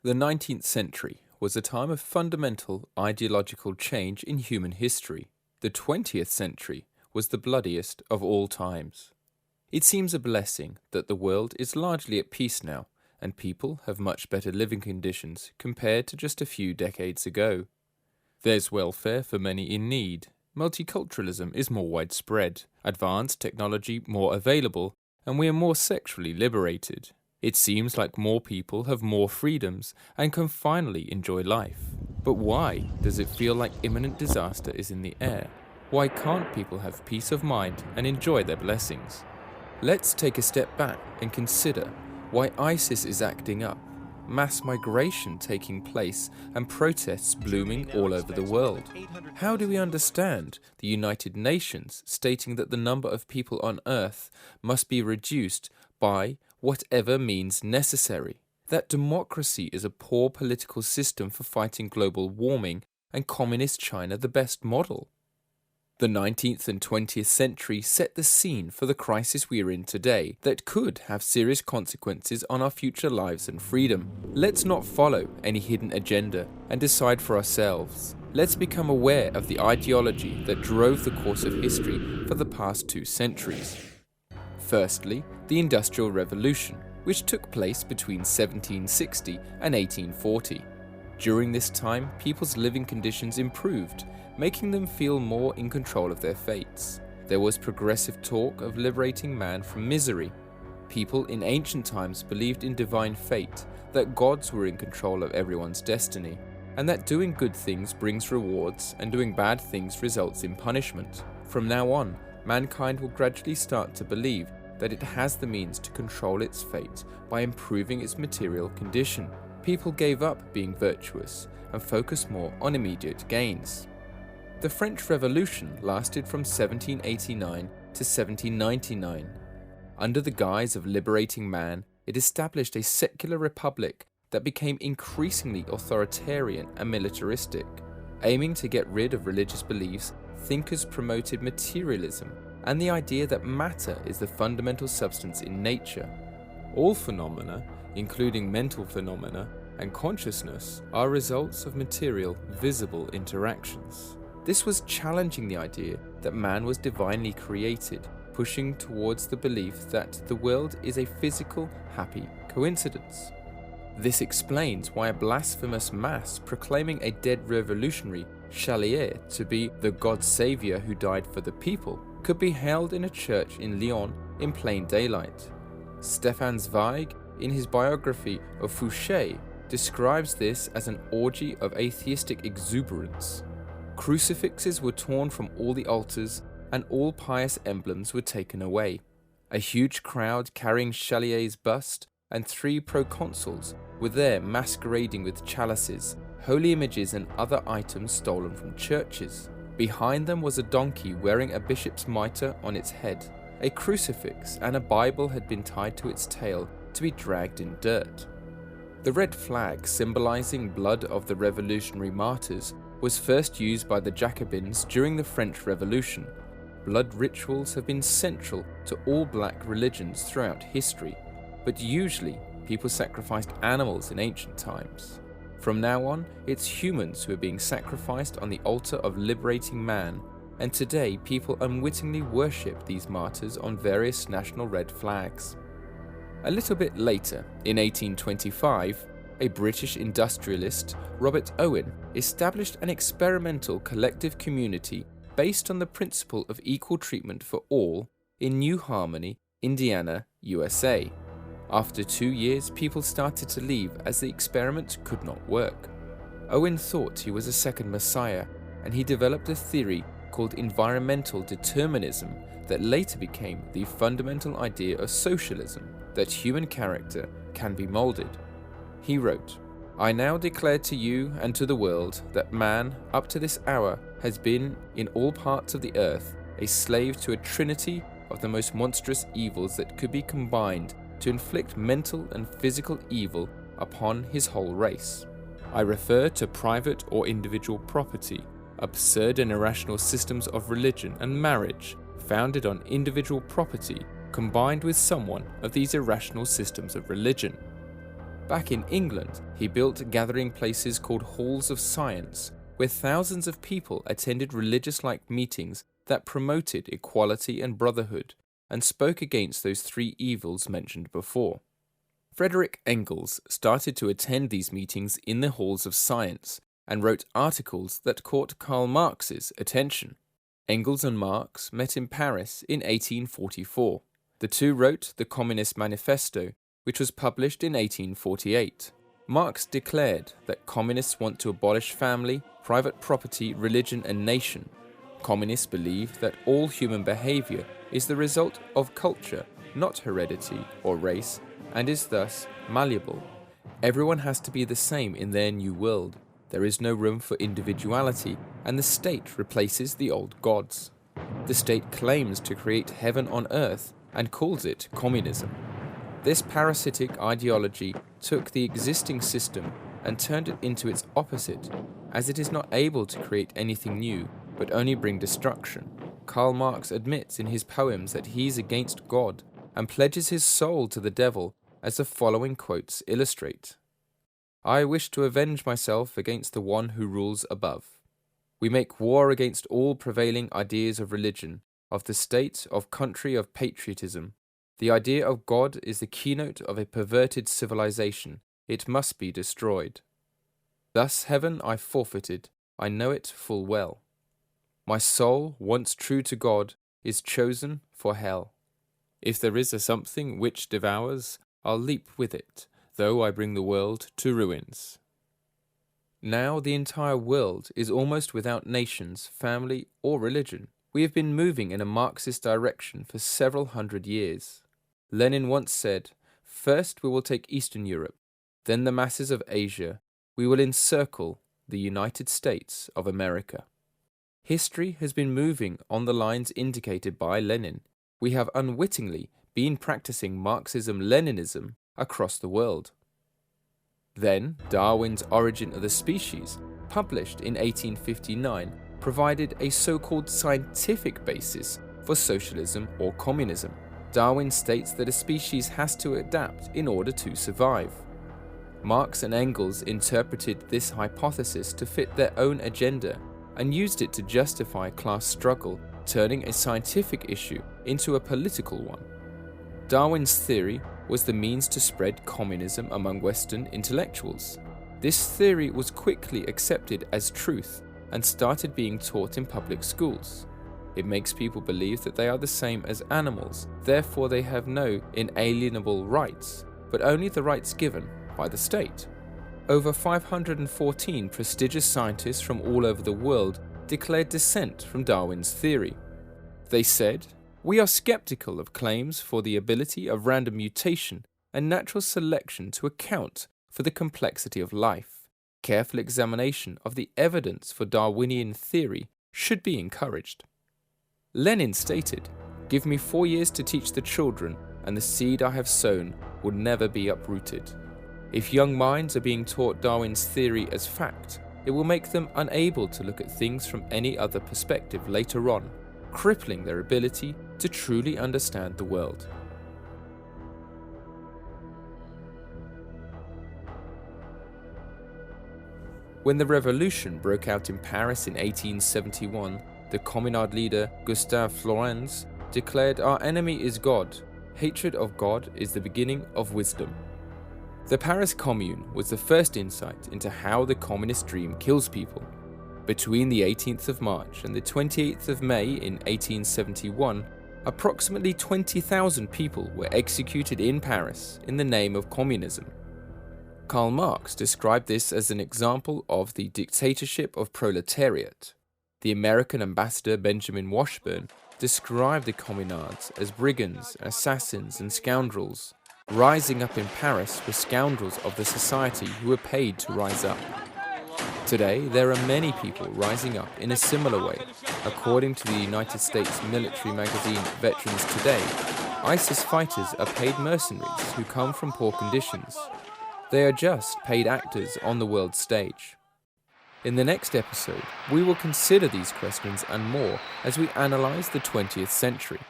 The 19th century was a time of fundamental ideological change in human history. The 20th century was the bloodiest of all times. It seems a blessing that the world is largely at peace now, and people have much better living conditions compared to just a few decades ago. There's welfare for many in need, multiculturalism is more widespread, advanced technology more available, and we are more sexually liberated. It seems like more people have more freedoms and can finally enjoy life. But why does it feel like imminent disaster is in the air? Why can't people have peace of mind and enjoy their blessings? Let's take a step back and consider why ISIS is acting up, mass migration taking place, and protests blooming all over the world. How do we understand the United Nations stating that the number of people on Earth must be reduced by whatever means necessary? That democracy is a poor political system for fighting global warming, and communist China the best model. The 19th and 20th century set the scene for the crisis we are in today that could have serious consequences on our future lives and freedom. Let's not follow any hidden agenda and decide for ourselves. Let's become aware of the ideology that drove the course of history for the past 2 centuries. Firstly, the Industrial Revolution, which took place between 1760 and 1840. During this time, people's living conditions improved, making them feel more in control of their fates. There was progressive talk of liberating man from misery. People in ancient times believed in divine fate, that gods were in control of everyone's destiny, and that doing good things brings rewards and doing bad things results in punishment. From now on, mankind will gradually start to believe that it has the means to control its fate by improving its material condition. People gave up being virtuous and focused more on immediate gains. The French Revolution lasted from 1789 to 1799. Under the guise of liberating man, it established a secular republic that became increasingly authoritarian and militaristic. Aiming to get rid of religious beliefs, thinkers promoted materialism and the idea that matter is the fundamental substance in nature. All phenomena, including mental phenomena and consciousness, are results of material, visible interactions. This was challenging the idea that man was divinely created, pushing towards the belief that the world is a physical, happy coincidence. This explains why a blasphemous mass proclaiming a dead revolutionary, Chalier, to be the God's savior who died for the people, could be held in a church in Lyon in plain daylight. Stefan Zweig, in his biography of Fouché, describes this as an orgy of atheistic exuberance. Crucifixes were torn from all the altars, and all pious emblems were taken away. A huge crowd carrying Chalier's bust and 3 proconsuls were there masquerading with chalices, holy images and other items stolen from churches. Behind them was a donkey wearing a bishop's mitre on its head. A crucifix and a Bible had been tied to its tail to be dragged in dirt. The red flag, symbolizing blood of the revolutionary martyrs, was first used by the Jacobins during the French Revolution. Blood rituals have been central to all black religions throughout history, but usually people sacrificed animals in ancient times. From now on, it's humans who are being sacrificed on the altar of liberating man, and today people unwittingly worship these martyrs on various national red flags. A little bit later, in 1825, a British industrialist, Robert Owen, established an experimental collective community based on the principle of equal treatment for all in New Harmony, Indiana, USA. After 2 years, people started to leave as the experiment could not work. Owen thought he was a second messiah, and he developed a theory called environmental determinism that later became the fundamental idea of socialism, that human character can be molded. He wrote, "I now declare to you and to the world that man, up to this hour, has been, in all parts of the earth, a slave to a trinity of the most monstrous evils that could be combined to inflict mental and physical evil upon his whole race. I refer to private or individual property, absurd and irrational systems of religion and marriage, founded on individual property, combined with someone of these irrational systems of religion." Back in England, he built gathering places called halls of science, where thousands of people attended religious-like meetings that promoted equality and brotherhood, and spoke against those three evils mentioned before. Friedrich Engels started to attend these meetings in the halls of science, and wrote articles that caught Karl Marx's attention. Engels and Marx met in Paris in 1844. The two wrote the Communist Manifesto, which was published in 1848. Marx declared that communists want to abolish family, private property, religion, and nation. Communists believe that all human behavior is the result of culture, not heredity or race, and is thus malleable. Everyone has to be the same in their new world. There is no room for individuality, and the state replaces the old gods. The state claims to create heaven on earth and calls it communism. This parasitic ideology took the existing system and turned it into its opposite, as it is not able to create anything new, but only bring destruction. Karl Marx admits in his poems that he is against God and pledges his soul to the devil, as the following quotes illustrate. I wish to avenge myself against the one who rules above. We make war against all prevailing ideas of religion, of the state, of country, of patriotism. The idea of God is the keynote of a perverted civilization. It must be destroyed. Thus heaven I forfeited, I know it full well. My soul, once true to God, is chosen for hell. If there is a something which devours, I'll leap with it, though I bring the world to ruins. Now the entire world is almost without nations, family, or religion. We have been moving in a Marxist direction for several hundred years. Lenin once said, "First we will take Eastern Europe, then the masses of Asia. We will encircle the United States of America." History has been moving on the lines indicated by Lenin. We have unwittingly been practicing Marxism-Leninism across the world. Then, Darwin's Origin of the Species, published in 1859, provided a so-called scientific basis for socialism or communism. Darwin states that a species has to adapt in order to survive. Marx and Engels interpreted this hypothesis to fit their own agenda and used it to justify class struggle, turning a scientific issue into a political one. Darwin's theory was the means to spread communism among Western intellectuals. This theory was quickly accepted as truth and started being taught in public schools. It makes people believe that they are the same as animals, therefore they have no inalienable rights, but only the rights given by the state. Over 514 prestigious scientists from all over the world declared dissent from Darwin's theory. They said, "We are skeptical of claims for the ability of random mutation and natural selection to account for the complexity of life. Careful examination of the evidence for Darwinian theory should be encouraged." Lenin stated, "Give me 4 years to teach the children, and the seed I have sown will never be uprooted." If young minds are being taught Darwin's theory as fact, it will make them unable to look at things from any other perspective later on, crippling their ability to truly understand the world. When the revolution broke out in Paris in 1871, the Communard leader Gustave Flourens declared, "Our enemy is God. Hatred of God is the beginning of wisdom." The Paris Commune was the first insight into how the communist dream kills people. Between the 18th of March and the 28th of May in 1871, approximately 20,000 people were executed in Paris in the name of communism. Karl Marx described this as an example of the dictatorship of proletariat. The American ambassador Benjamin Washburn described the communards as brigands, assassins, and scoundrels. Rising up in Paris were scoundrels of the society who were paid to rise up. Today, there are many people rising up in a similar way. According to the United States military magazine Veterans Today, ISIS fighters are paid mercenaries who come from poor conditions. They are just paid actors on the world stage. In the next episode, we will consider these questions and more as we analyze the 20th century.